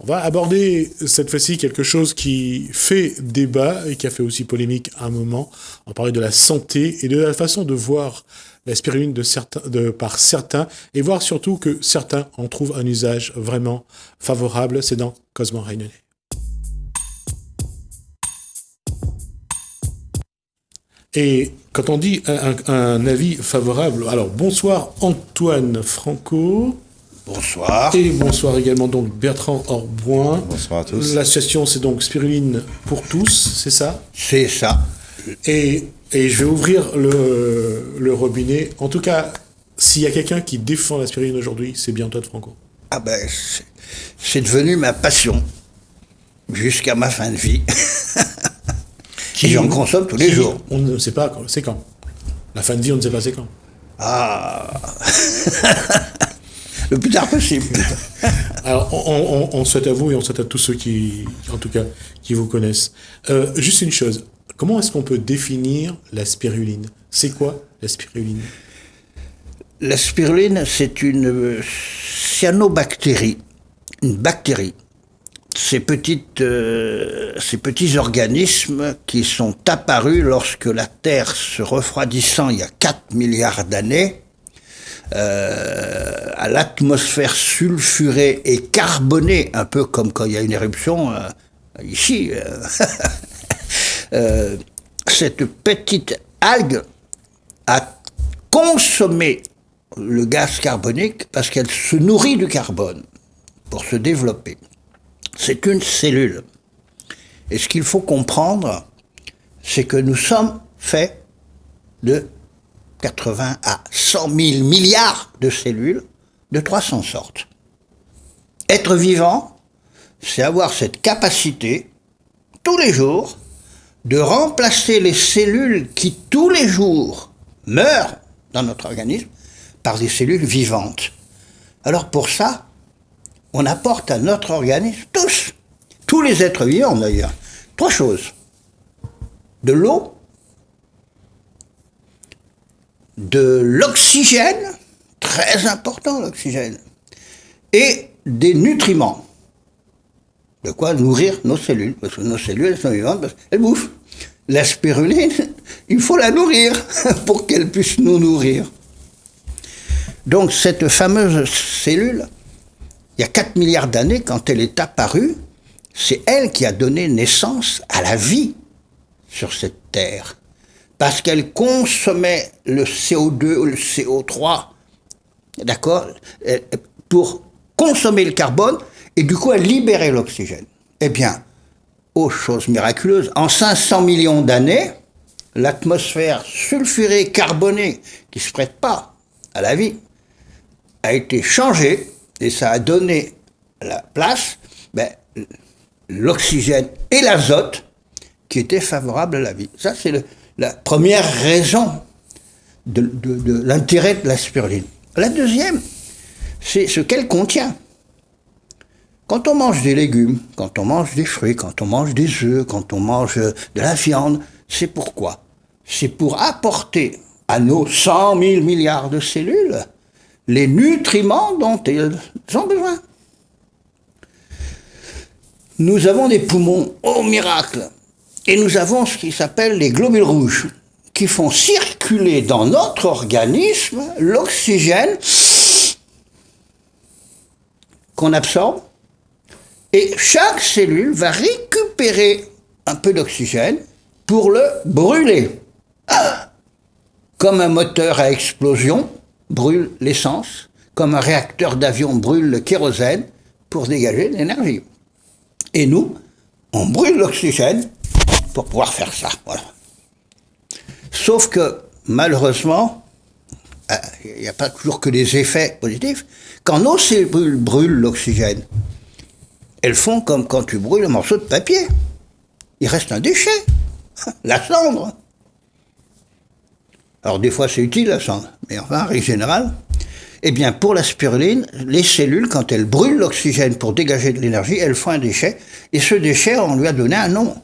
On va aborder cette fois-ci quelque chose qui fait débat et qui a fait aussi polémique à un moment. On va parler de la santé et de la façon de voir la spiruline par certains et voir surtout que certains en trouvent un usage vraiment favorable. C'est dans Cosmo Rainonnet. Et quand on dit un avis favorable, alors bonsoir Antoine Franco. Bonsoir. Et bonsoir également donc Bertrand Orboin. Bonsoir à tous. L'association c'est donc Spiruline pour tous, c'est ça? C'est ça. Et je vais ouvrir le robinet. En tout cas, s'il y a quelqu'un qui défend la spiruline aujourd'hui, c'est bien Antoine Franco. Ah ben, c'est devenu ma passion. Jusqu'à ma fin de vie. Et j'en consomme tous les jours. On ne sait pas c'est quand. La fin de vie, on ne sait pas c'est quand. Ah. Le plus tard possible. Alors, on souhaite à vous et on souhaite à tous ceux qui, en tout cas, qui vous connaissent. Juste une chose. Comment est-ce qu'on peut définir la spiruline? C'est quoi la spiruline? La spiruline, c'est une cyanobactérie, une bactérie. Ces petits organismes qui sont apparus lorsque la Terre se refroidissant il y a 4 milliards d'années, à l'atmosphère sulfurée et carbonée, un peu comme quand il y a une éruption ici. Cette petite algue a consommé le gaz carbonique parce qu'elle se nourrit du carbone pour se développer. C'est une cellule. Et ce qu'il faut comprendre, c'est que nous sommes faits de 80 à 100 000 milliards de cellules de 300 sortes. Être vivant, c'est avoir cette capacité, tous les jours, de remplacer les cellules qui, tous les jours, meurent dans notre organisme par des cellules vivantes. Alors pour ça, on apporte à notre organisme, tous les êtres vivants d'ailleurs, 3 choses. De l'eau, de l'oxygène, très important l'oxygène, et des nutriments. De quoi nourrir nos cellules, parce que nos cellules, elles sont vivantes, parce qu'elles bouffent. La spiruline, il faut la nourrir pour qu'elle puisse nous nourrir. Donc cette fameuse cellule, il y a 4 milliards d'années, quand elle est apparue, c'est elle qui a donné naissance à la vie sur cette Terre. Parce qu'elle consommait le CO2 ou le CO3, d'accord, pour consommer le carbone, et du coup elle libérait l'oxygène. Eh bien, oh chose miraculeuse, en 500 millions d'années, l'atmosphère sulfurée, carbonée, qui ne se prête pas à la vie, a été changée, et ça a donné la place, l'oxygène et l'azote qui étaient favorables à la vie. Ça, c'est la première raison de l'intérêt de la spiruline. La deuxième, c'est ce qu'elle contient. Quand on mange des légumes, quand on mange des fruits, quand on mange des œufs, quand on mange de la viande, c'est pourquoi? C'est pour apporter à nos 100 000 milliards de cellules les nutriments dont elles ont besoin. Nous avons des poumons, oh miracle, et nous avons ce qui s'appelle les globules rouges, qui font circuler dans notre organisme l'oxygène qu'on absorbe, et chaque cellule va récupérer un peu d'oxygène pour le brûler. Comme un moteur à explosion brûle l'essence, comme un réacteur d'avion brûle le kérosène pour dégager de l'énergie. Et nous, on brûle l'oxygène pour pouvoir faire ça. Voilà. Sauf que, malheureusement, il n'y a pas toujours que des effets positifs. Quand nos cellules brûlent l'oxygène, elles font comme quand tu brûles un morceau de papier. Il reste un déchet, la cendre. Alors des fois c'est utile la cendre, mais enfin en règle générale, eh bien pour la spiruline, les cellules, quand elles brûlent l'oxygène pour dégager de l'énergie, elles font un déchet, et ce déchet, on lui a donné un nom.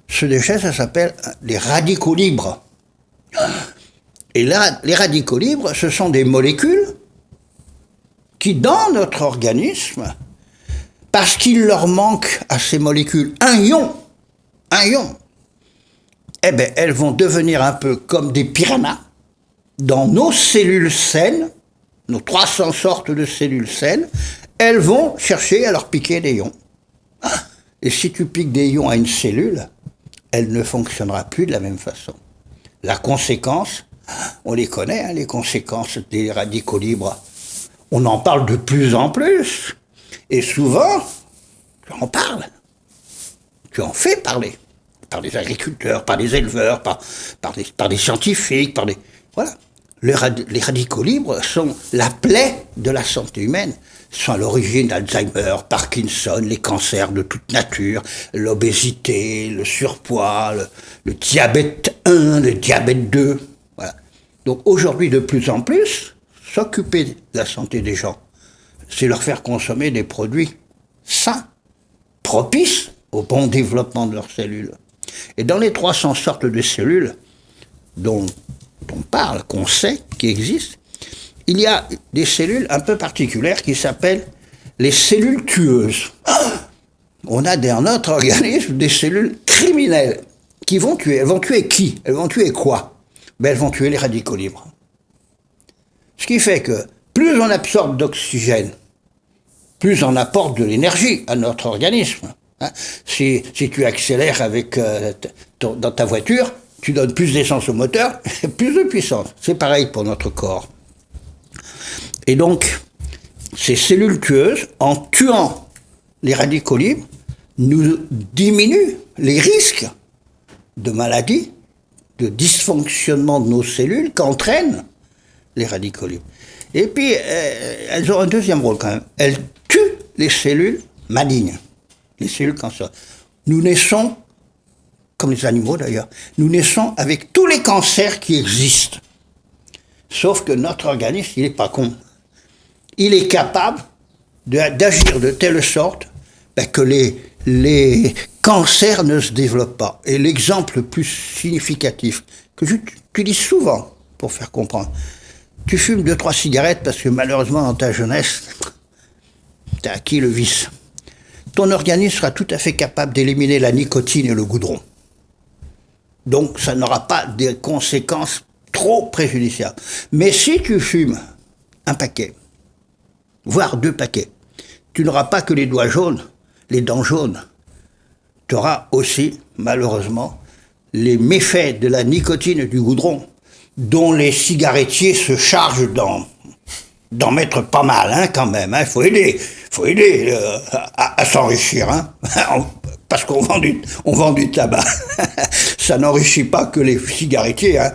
Ce déchet, ça s'appelle les radicaux libres. Et là, les radicaux libres, ce sont des molécules qui, dans notre organisme, parce qu'il leur manque à ces molécules un ion, eh bien, elles vont devenir un peu comme des piranhas dans nos cellules saines, nos 300 sortes de cellules saines, elles vont chercher à leur piquer des ions. Et si tu piques des ions à une cellule, elle ne fonctionnera plus de la même façon. La conséquence, on les connaît, hein, les conséquences des radicaux libres. On en parle de plus en plus. Et souvent, tu en parles. Tu en fais parler. Par des agriculteurs, par des éleveurs, par des scientifiques, Voilà. Les radicaux libres sont la plaie de la santé humaine. Ils sont à l'origine d'Alzheimer, Parkinson, les cancers de toute nature, l'obésité, le surpoids, le diabète 1, le diabète 2. Voilà. Donc aujourd'hui, de plus en plus, s'occuper de la santé des gens, c'est leur faire consommer des produits sains, propices au bon développement de leurs cellules. Et dans les 300 sortes de cellules dont on parle, qu'on sait, qui existent, il y a des cellules un peu particulières qui s'appellent les cellules tueuses. On a dans notre organisme des cellules criminelles qui vont tuer. Elles vont tuer qui? Elles vont tuer quoi? Ben, elles vont tuer les radicaux libres. Ce qui fait que plus on absorbe d'oxygène, plus on apporte de l'énergie à notre organisme. Hein. Si tu accélères avec dans ta voiture, tu donnes plus d'essence au moteur, plus de puissance. C'est pareil pour notre corps. Et donc, ces cellules tueuses, en tuant les radicaux libres, nous diminuent les risques de maladies, de dysfonctionnement de nos cellules qu'entraînent les radicaux libres. Et puis, elles ont un deuxième rôle quand même. Elles tuent les cellules malignes, les cellules cancéreuses. Nous naissons, comme les animaux d'ailleurs, nous naissons avec tous les cancers qui existent. Sauf que notre organisme, il n'est pas con. Il est capable d'agir de telle sorte que les cancers ne se développent pas. Et l'exemple le plus significatif, que j'utilise souvent pour faire comprendre, tu fumes 2-3 cigarettes parce que malheureusement dans ta jeunesse, tu as acquis le vice. Ton organisme sera tout à fait capable d'éliminer la nicotine et le goudron. Donc ça n'aura pas de conséquences trop préjudiciables. Mais si tu fumes un paquet, voire 2 paquets, tu n'auras pas que les doigts jaunes, les dents jaunes. Tu auras aussi, malheureusement, les méfaits de la nicotine et du goudron, dont les cigarettiers se chargent d'en mettre pas mal, hein, quand même. Il faut aider à s'enrichir, hein, parce qu'on vend du tabac. Ça n'enrichit pas que les cigarettiers, hein.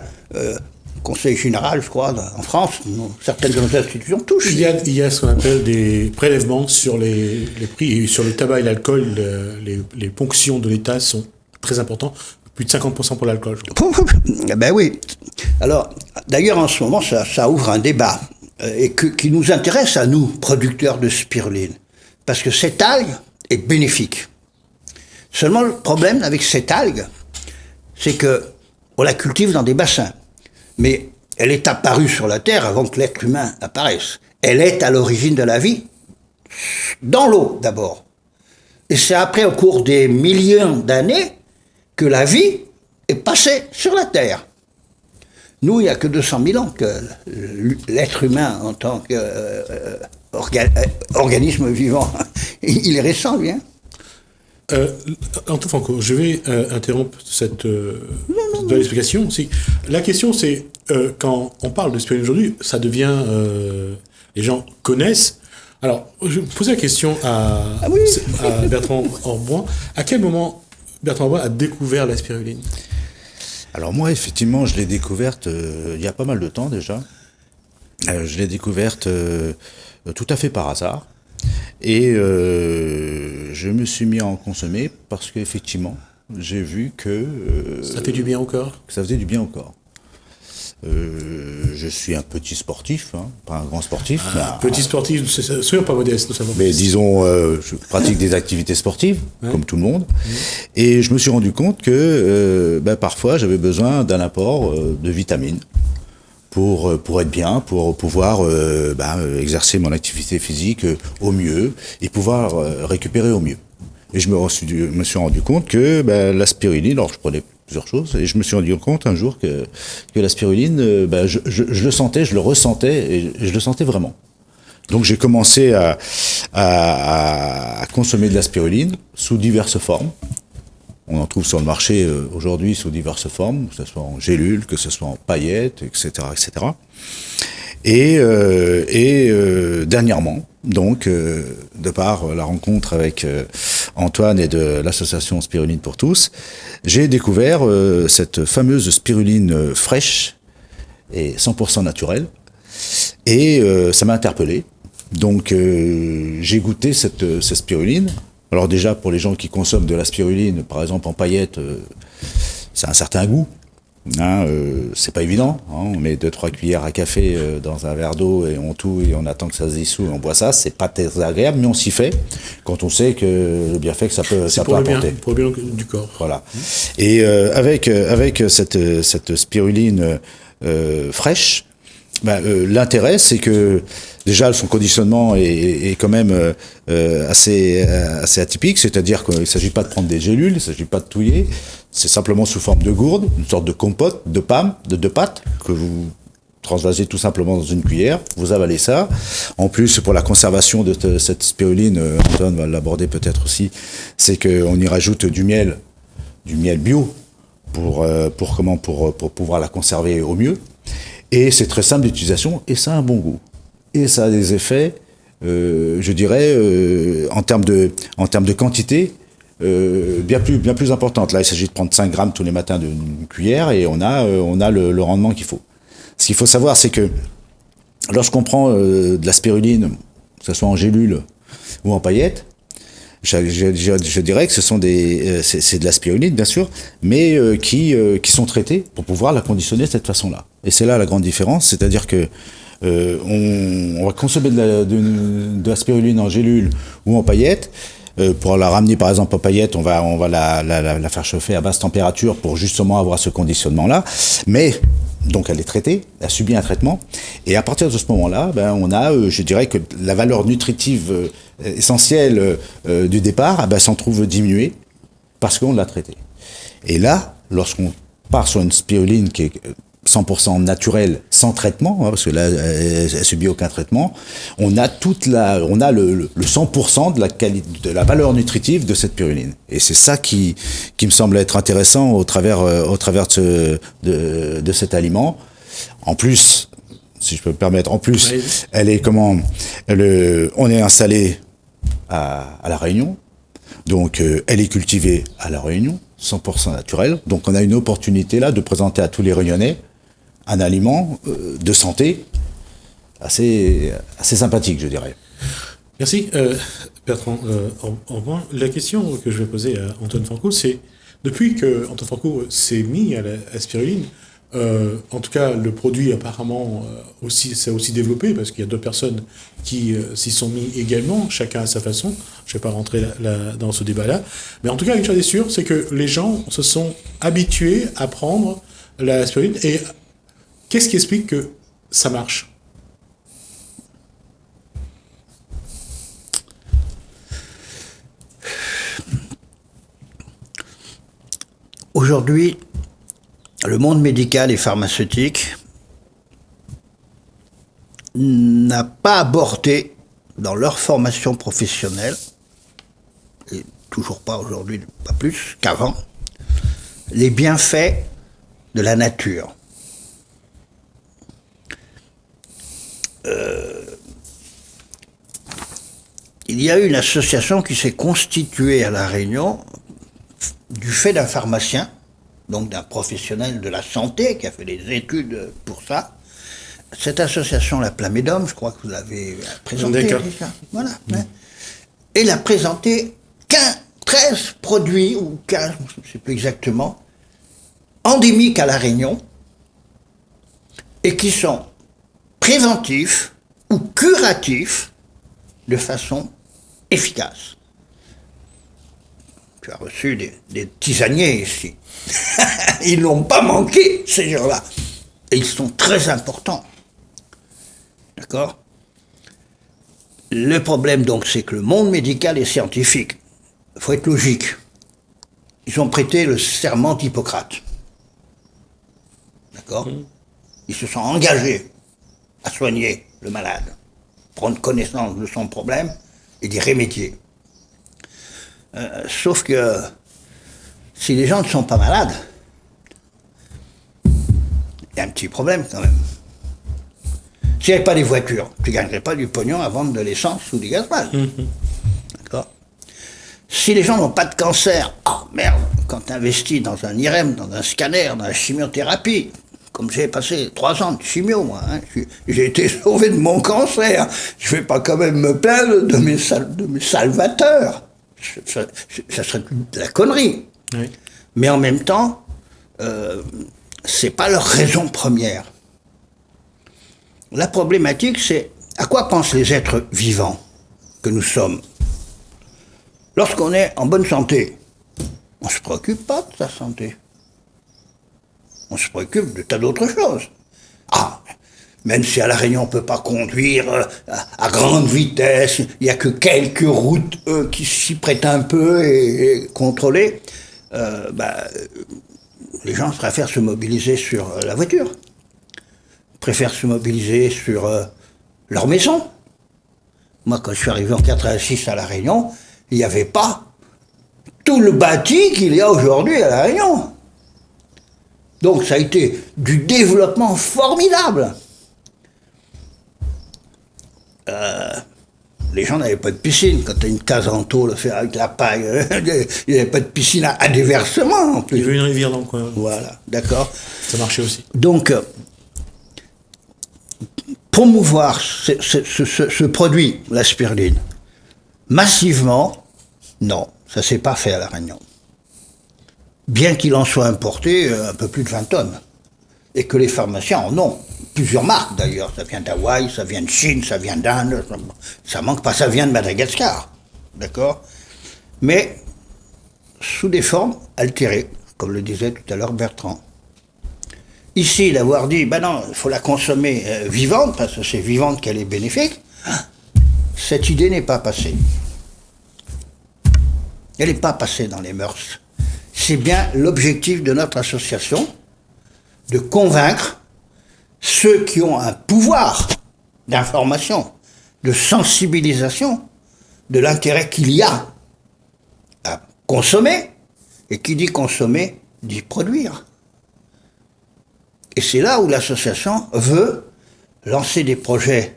Conseil général, je crois, en France, certaines de nos institutions touchent. Il y a ce qu'on appelle des prélèvements sur les prix, et sur le tabac et l'alcool, les ponctions de l'État sont très importantes, plus de 50% pour l'alcool. Ben oui. Alors, d'ailleurs, en ce moment, ça ouvre un débat qui nous intéresse à nous, producteurs de spiruline, parce que cette algue est bénéfique. Seulement, le problème avec cette algue, c'est que on la cultive dans des bassins. Mais elle est apparue sur la Terre avant que l'être humain apparaisse. Elle est à l'origine de la vie, dans l'eau d'abord. Et c'est après, au cours des millions d'années, que la vie est passée sur la Terre. Nous, il n'y a que 200 000 ans que l'être humain, en tant qu'organisme vivant, il est récent, lui. Hein. Antoine Franco, je vais interrompre cette explication. La question, c'est quand on parle de spiruline aujourd'hui, ça devient les gens connaissent. Alors, je vais poser la question à Bertrand Orboin. À quel moment Bertrand Orboin a découvert la spiruline? Alors moi, effectivement, je l'ai découverte il y a pas mal de temps déjà. Je l'ai découverte tout à fait par hasard. Et je me suis mis à en consommer parce qu'effectivement, j'ai vu que... ça fait du bien au corps. Que ça faisait du bien au corps. Je suis un petit sportif, hein, pas un grand sportif. Petit sportif, c'est sûr, pas modeste, nous savons. Mais disons, je pratique des activités sportives, comme tout le monde. Et je me suis rendu compte que parfois, j'avais besoin d'un apport de vitamines pour être bien, pour pouvoir exercer mon activité physique au mieux et pouvoir récupérer au mieux. Et je me suis rendu compte que la spiruline, alors je prenais plusieurs choses, et je me suis rendu compte un jour que la spiruline, je le sentais, je le ressentais, et je le sentais vraiment. Donc j'ai commencé à consommer de la spiruline sous diverses formes. On en trouve sur le marché aujourd'hui sous diverses formes, que ce soit en gélules, que ce soit en paillettes, etc., etc. Et dernièrement, donc, de par la rencontre avec Antoine et de l'association Spiruline pour tous, j'ai découvert cette fameuse spiruline fraîche et 100% naturelle. Et ça m'a interpellé. Donc, j'ai goûté cette spiruline. Alors déjà, pour les gens qui consomment de la spiruline, par exemple en paillettes, c'est un certain goût. C'est pas évident, hein. On met 2-3 cuillères à café dans un verre d'eau et on touille et on attend que ça se dissout et on boit ça. C'est pas très agréable, mais on s'y fait quand on sait que le bienfait que ça peut apporter. Pour le bien du corps. Voilà. Et avec cette spiruline fraîche, l'intérêt, c'est que déjà son conditionnement est quand même assez atypique, c'est-à-dire qu'il ne s'agit pas de prendre des gélules, il ne s'agit pas de touiller, c'est simplement sous forme de gourde, une sorte de compote, de pâte, que vous transvasez tout simplement dans une cuillère, vous avalez ça. En plus, pour la conservation de cette spiruline, Antoine va l'aborder peut-être aussi, c'est qu'on y rajoute du miel bio, pour pouvoir la conserver au mieux. Et c'est très simple d'utilisation et ça a un bon goût. Et ça a des effets, je dirais, en termes de quantité, bien plus importantes. Là, il s'agit de prendre 5 grammes tous les matins d'une cuillère et on a le rendement qu'il faut. Ce qu'il faut savoir, c'est que lorsqu'on prend de la spiruline, que ce soit en gélule ou en paillettes, je dirais que c'est de la spiruline, bien sûr, mais qui sont traitées pour pouvoir la conditionner de cette façon-là. Et c'est là la grande différence, c'est-à-dire que on va consommer de la spiruline en gélule ou en paillettes. Pour la ramener par exemple en paillettes, on va la faire chauffer à basse température pour justement avoir ce conditionnement-là. Mais donc elle est traitée, elle subit un traitement, et à partir de ce moment-là, on a, je dirais que la valeur nutritive essentielle du départ, s'en trouve diminuée parce qu'on l'a traitée. Et là, lorsqu'on part sur une spiruline qui est 100% naturelle, sans traitement, parce que là, elle subit aucun traitement, on a le 100% de la valeur nutritive de cette spiruline. Et c'est ça qui me semble être intéressant au travers de cet aliment. En plus, si je peux me permettre, oui. On est installé à La Réunion, donc elle est cultivée à La Réunion, 100% naturelle. Donc on a une opportunité là de présenter à tous les Réunionnais un aliment de santé assez sympathique, je dirais. Merci Bertrand. En revanche, la question que je vais poser à Antoine Franco, c'est depuis que Antoine Franco s'est mis à la spiruline, en tout cas le produit apparemment s'est aussi développé parce qu'il y a d'autres personnes qui s'y sont mis également, chacun à sa façon. Je ne vais pas rentrer dans ce débat-là, mais en tout cas une chose est sûre, c'est que les gens se sont habitués à prendre la spiruline. Et qu'est-ce qui explique que ça marche ? Aujourd'hui, le monde médical et pharmaceutique n'a pas abordé dans leur formation professionnelle, et toujours pas aujourd'hui, pas plus qu'avant, les bienfaits de la nature. Il y a eu une association qui s'est constituée à La Réunion du fait d'un pharmacien, donc d'un professionnel de la santé qui a fait des études pour ça. Cette association, la Plamédome, je crois que vous l'avez présentée. D'accord. Voilà. Elle a présenté 13 produits, ou 15, je ne sais plus exactement, endémiques à La Réunion, et qui sont préventifs ou curatifs de façon efficace. Tu as reçu des tisaniers ici. Ils n'ont pas manqué, ces gens-là. Et ils sont très importants. D'accord ? Le problème, donc, c'est que le monde médical et scientifique, il faut être logique, ils ont prêté le serment d'Hippocrate. D'accord ? Ils se sont engagés à soigner le malade, prendre connaissance de son problème et d'y remédier. Sauf que si les gens ne sont pas malades, il y a un petit problème quand même. S'il n'y avait pas des voitures, tu ne gagnerais pas du pognon à vendre de l'essence ou du gasoil. D'accord ? Si les gens n'ont pas de cancer, ah merde, quand tu investis dans un IRM, dans un scanner, dans la chimiothérapie, comme j'ai passé 3 ans de chimio, moi, hein, j'ai été sauvé de mon cancer. Je ne vais pas quand même me plaindre de mes salvateurs. Ça serait de la connerie. Oui. Mais en même temps, c'est pas leur raison première. La problématique, c'est à quoi pensent les êtres vivants que nous sommes. Lorsqu'on est en bonne santé, on ne se préoccupe pas de sa santé. On se préoccupe de tas d'autres choses. Ah, même si à La Réunion on ne peut pas conduire à grande vitesse, il n'y a que quelques routes qui s'y prêtent un peu et contrôlées, les gens préfèrent se mobiliser sur la voiture, préfèrent se mobiliser sur leur maison. Moi, quand je suis arrivé en 86 à La Réunion, il n'y avait pas tout le bâti qu'il y a aujourd'hui à La Réunion. Donc ça a été du développement formidable. Les gens n'avaient pas de piscine. Quand tu as une case en tôle fait avec la paille, il n'y avait pas de piscine à déversement en plus. Il y avait une rivière dans le coin. Voilà, d'accord. Ça marchait aussi. Donc, promouvoir ce produit, la spiruline, massivement, non, ça ne s'est pas fait à La Réunion. Bien qu'il en soit importé un peu plus de 20 tonnes. Et que les pharmaciens en ont. Plusieurs marques d'ailleurs. Ça vient d'Hawaï, ça vient de Chine, ça vient d'Inde. Ça manque pas, ça vient de Madagascar. D'accord ? Mais sous des formes altérées, comme le disait tout à l'heure Bertrand. Ici, d'avoir dit, ben non, il faut la consommer vivante, parce que c'est vivante qu'elle est bénéfique, cette idée n'est pas passée. Elle n'est pas passée dans les mœurs. C'est bien l'objectif de notre association, de convaincre ceux qui ont un pouvoir d'information, de sensibilisation, de l'intérêt qu'il y a à consommer, et qui dit consommer, dit produire. Et c'est là où l'association veut lancer des projets,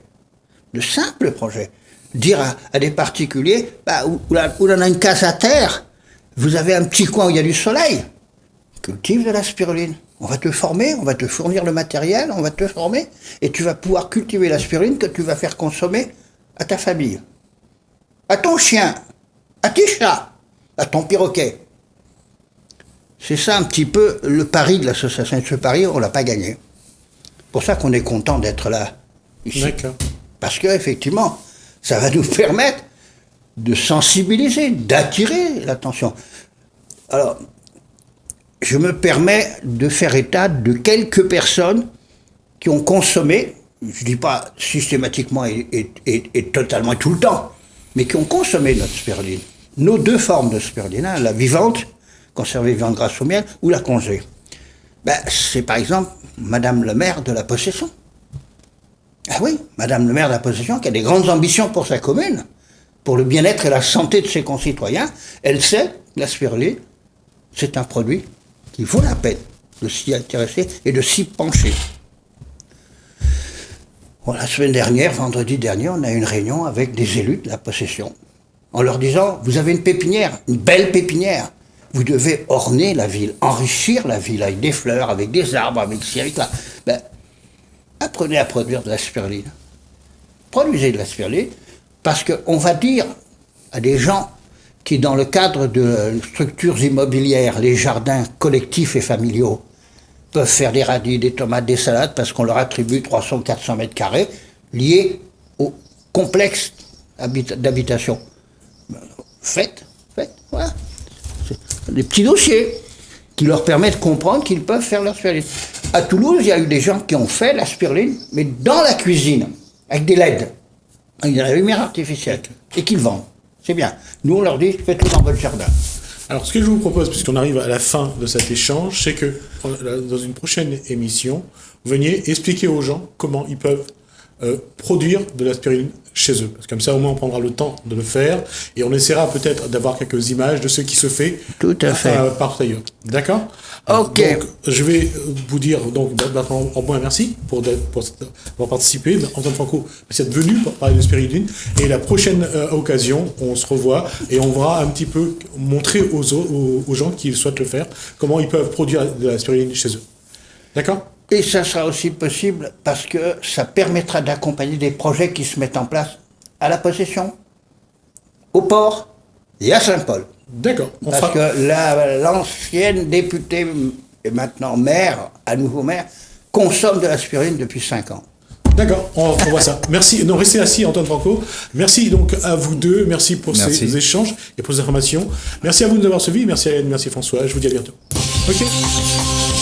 de simples projets, dire à des particuliers, où on a une case à terre, vous avez un petit coin où il y a du soleil, cultive de la spiruline. On va te former, on va te fournir le matériel, on va te former, et tu vas pouvoir cultiver la spiruline que tu vas faire consommer à ta famille, à ton chien, à tes chats, à ton perroquet. C'est ça un petit peu le pari de l'association. Et ce pari, on ne l'a pas gagné. C'est pour ça qu'on est content d'être là, ici. D'accord. Parce qu'effectivement, ça va nous permettre de sensibiliser, d'attirer l'attention. Alors, je me permets de faire état de quelques personnes qui ont consommé, je ne dis pas systématiquement et totalement tout le temps, mais qui ont consommé notre spiruline. Nos 2 formes de spiruline, hein, la vivante, conservée vivante grâce au miel, ou la congelée. C'est par exemple Madame le maire de la Possession. Ah oui, Madame le maire de la Possession, qui a des grandes ambitions pour sa commune, pour le bien-être et la santé de ses concitoyens, elle sait que la spiruline, c'est un produit qu'il vaut la peine de s'y intéresser et de s'y pencher. Bon, la semaine dernière, vendredi dernier, on a eu une réunion avec des élus de la Possession, en leur disant, vous avez une pépinière, une belle pépinière, vous devez orner la ville, enrichir la ville avec des fleurs, avec des arbres, avec ci, avec là. Apprenez à produire de la spiruline. Produisez de la spiruline, parce qu'on va dire à des gens qui, dans le cadre de structures immobilières, les jardins collectifs et familiaux, peuvent faire des radis, des tomates, des salades, parce qu'on leur attribue 300-400 mètres carrés liés au complexe d'habitation. Faites, voilà. C'est des petits dossiers qui leur permettent de comprendre qu'ils peuvent faire leur spiruline. À Toulouse, il y a eu des gens qui ont fait la spiruline, mais dans la cuisine, avec des LED, avec de la lumière artificielle, et qu'ils vendent. C'est bien. Nous, on leur dit, faites-le dans votre jardin. Alors, ce que je vous propose, puisqu'on arrive à la fin de cet échange, c'est que dans une prochaine émission, vous veniez expliquer aux gens comment ils peuvent produire de la spiruline chez eux. Parce que comme ça, au moins, on prendra le temps de le faire et on essaiera peut-être d'avoir quelques images de ce qui se fait Tout à fait. par ailleurs. D'accord ? Ok. Donc, je vais vous dire donc maintenant au moins merci pour avoir participé. Antoine Franco, merci d'être venu pour parler de spiruline. Et la prochaine occasion, on se revoit et on va un petit peu montrer aux gens qui souhaitent le faire comment ils peuvent produire de la spiruline chez eux. D'accord ? Et ça sera aussi possible parce que ça permettra d'accompagner des projets qui se mettent en place à la Possession, au port et à Saint-Paul. D'accord. Parce que l'ancienne députée et maintenant maire, à nouveau maire, consomme de la spiruline depuis 5 ans. D'accord, on voit ça. Merci. Non, restez assis, Antoine Franco. Merci donc à vous deux. Merci pour ces échanges et pour ces informations. Merci à vous de nous avoir suivis. Merci à Hélène, merci François. Je vous dis à bientôt. OK.